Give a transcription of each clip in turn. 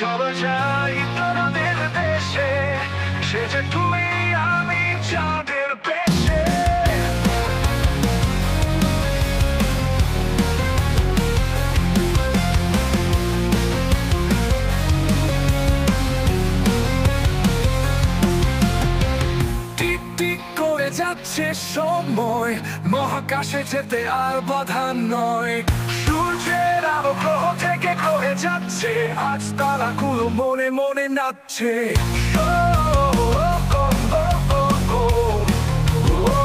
চলো যাই তারাদের দেশে, সে যে তুমি আমি চাঁদের দেশে। টিক টিক করে যাচ্ছে সময়, মহাকাশে যেতে আর বাধা নয়। সূর্যের আলো গ্রহ থেকে গ্রহে যাচ্ছে, আজ তারাগুলো মনে মনে নাচছে। ও, ও, ও, ও, ও, ও, ও,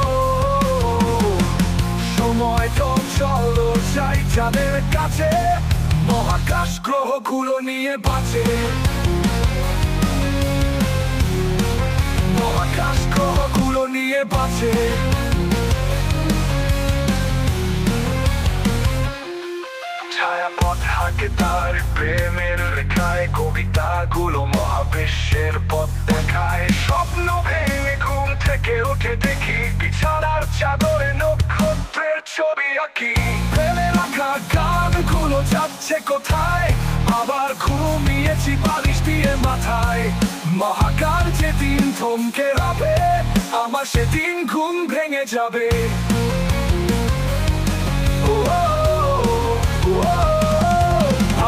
সময় কম, চলো যাই চাঁদের কাছে, মহাকাশ গ্রহগুলো নিয়ে বাঁচে। মহাকাশ গ্রহগুলো নিয়ে বাঁচে। ছায়াপথ হাঁকে তার প্রেমের রেখায়, কবিতাগুলো মহাবিশ্বের পথ দেখায়। স্বপ্ন ভেঙে ঘুম থেকে উঠে দেখি, বিছানার চাদরে নক্ষত্রের ছবি আঁকি। ফেলে রাখা গানগুলো যাচ্ছে কোথায়, আবার ঘুমিয়েছি বালিশ দিয়ে মাথায়। মহাকাশ যেদিন থমকে যাবে, আমার সেদিন ঘুম ভেঙে যাবে।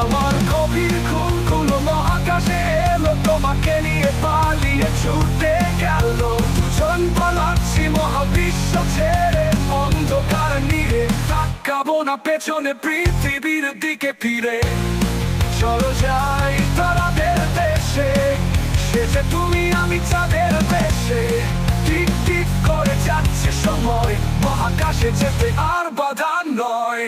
আমার গভীর ঘুমগুলো মহাকাশে এলো, তোমাকে নিয়ে পালিয়ে ছুটে গেল। দুজন পালাচ্ছি মহাবিশ্ব ছেড়ে, অন্ধকার নিয়ে তাকাবো না পেছনে, পৃথিবীর দিকে ফিরে। চলো যাই তারাদের দেশে, সে যে তুমি আমি চাঁদের দেশে। টিক টিক করে যাচ্ছে সময়, মহাকাশে যেতে আর বাধা নয়।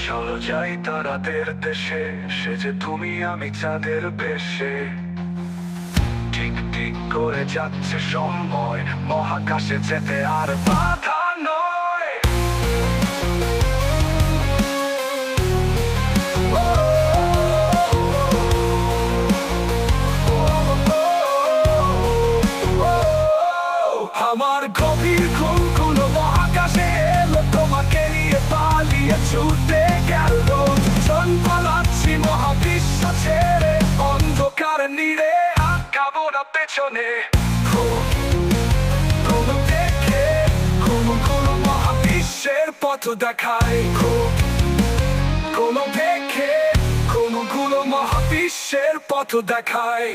চলো যাই তারাদের দেশে, সে যে তুমি আমি চাঁদের বেশে। টিক টিক করে যাচ্ছে সময়, মহাকাশে যেতে আর বাধা নয়। আমার গভীর ঘুমগুলো মহাকাশে এলো, তোমাকে নিয়ে পালিয়ে ছুটে গেল। দুজন পালাচ্ছি মহাবিশ্ব ছেড়ে, অন্ধকার নিড়ে আঁকাবো না পেছনে। কোনো দেখে কোনো মহাবিশ্বের পথ দেখায়। কোনো দেখে কোনো মহাবিশ্বের পথ দেখায়।